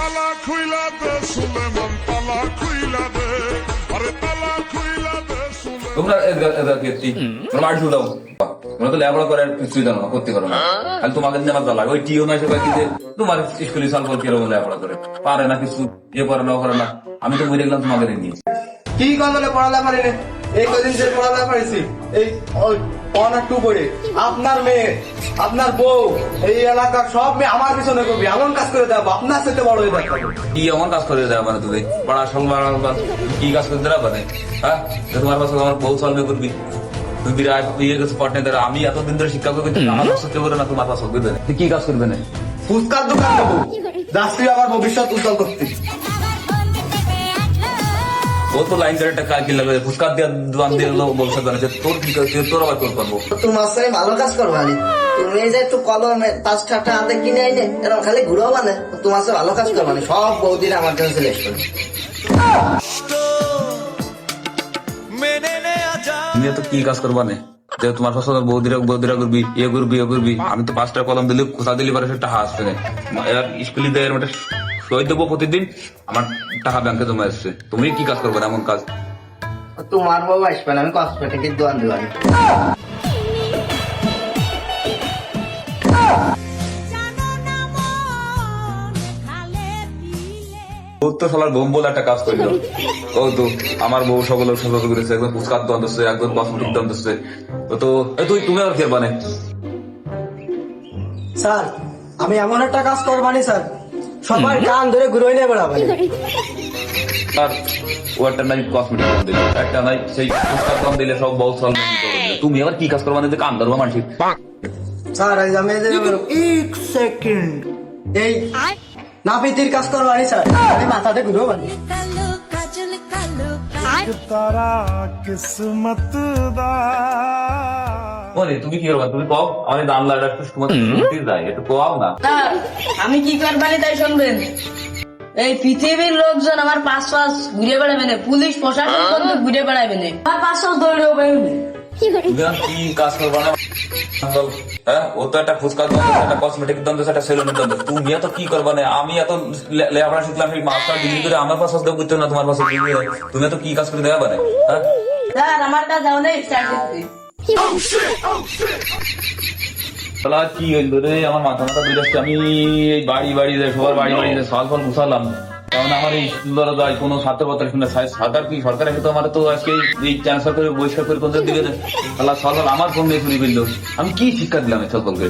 তালা খুইলা দে সুলেমান তালা খুইলা দে আরে তালা খুইলা দে সুলেমান তোমরা তোমরা আড়ি দাও তোমরা তো লেখাপড়া করে কিছুই জানো না করতে পারো না খালি তোমাকে নিয়ে আমার লাগে ওই টিও না সে বাকি যে তোমার স্কুলে সাল করে কিরকম লেখাপড়া করে পারে না কিছু ইয়ে করে না করে না আমি তো মরে গেলাম তোমাকে নিয়ে কি কথা পড়ালে পারি না এই কদিন যে পড়ালে পারিছি এই অনার টু করে আপনার মেয়ে আপনার বউ এই এলাকার সব মেয়ে আমার পিছনে করবি এমন কাজ করে দেবো আপনার সাথে বড় হয়ে দেখাবো কি এমন কাজ করে দেওয়া মানে তুমি পড়া সঙ্গে কি কাজ করে দেওয়া মানে হ্যাঁ তোমার পাশে আমার বউ সলভে করবি তুমি বিরাট ইয়ে গেছো পটনে দ্বারা আমি এতদিন ধরে শিক্ষা করবি আমার পাশে কেউ করে না তোমার পাশে হবে না কি কাজ করবে না ফুচকার দোকান দেবো যাচ্ছি আমার ভবিষ্যৎ উজ্জ্বল করতে ও তো লাইন ধরে একটা কাজ কিনলে ফুচকা দিয়ে দোকান দিয়ে বলছে তোর কি তোর আবার তোর পারবো তোমার সঙ্গে ভালো কাজ করবা নি তুমি যে একটু কলমে 5 টাকা হাতে কিনে আইনে এরকম খালি ঘুরো মানে তোমার সঙ্গে ভালো কাজ করবা নি সব বৌদিন আমার জন্য সিলেক্ট করে তুমি তো কি কাজ করবা না যে তোমার পাশে বৌদিরা করবি ইয়ে করবি আমি তো 5 টাকা কলম দিলে কোথা দিলে পারে সেটা আসবে না স্কুলে দেয় ওটা সই দেবো প্রতিদিন আমার টাকা ব্যাংকে জমা আসছে তুমি কি কাজ করবে এমন কাজ তোমার বউ আসবে না আমি কসমেটিকের দোকান দেবানি তোর তো সবার বোম বলে একটা কাজ করলো ও তো আমার বউ সকলে সহযোগ করেছে একদম পুস্কার দন দিচ্ছে একদম কসমেটিক দন দিচ্ছে তো তুমি আর ফের বানে স্যার আমি এমন একটা কাজ করবানি স্যার সবার কান ধরে ঘুরে নিয়ে বেড়াবানি আর ও একটা নাই কসমেটিক দন দিলে একটা নাই সেই পুস্কার দন দিলে সব বউ সল তুমি আবার কি কাজ করবা না যে কান ধরবা মানুষের স্যার আজ আমি যে এক সেকেন্ড এই নাপিতির কাজ করবানি স্যার আমি মাথাতে ঘুরে বানি তারা কিসমত দা বলে তুমি কি করবা তুমি কও আমার দাম লাগা একটু সময় যায় একটু কও না স্যার, আমি কি করবানি তাই শুনবেন এই পৃথিবীর লোকজন আমার পাশ ঘুরে বেড়াবে না পুলিশ প্রশাসন পর্যন্ত ঘুরে বেড়াবে না আমার পাশ দৌড়ে বেরোবে তুমি আর কি কাজ করবা না হ্যাঁ ও তো একটা ফুচকা দন একটা কসমেটিক দন একটা সেলুনের দন তুমি এত কি করবা না আমি এত লেখাপড়া শিখলাম মাস্টার ডিগ্রি করে আমার পাশে দেবো করতে না তোমার পাশে তুমি এত কি কাজ করে দেওয়া পারে হ্যাঁ স্যার আমার কাজ যাও নেই স্যার তাহলে আর কি হইল রে আমার মাথা দুই আমি এই বাড়ি সবার বাড়ি সাল ফল গুছালাম কারণ আমার এই স্কুল যায় কোনো ছাত্রপত্র শুনে সরকার কি সরকার এসে তো আমার তো আজকে এই ট্রান্সফার করে বহিষ্কার করে কোন দিকে তাহলে সরকার আমার ফোন দিয়ে শুনে ফেললো আমি কি শিক্ষা দিলাম এই সকলকে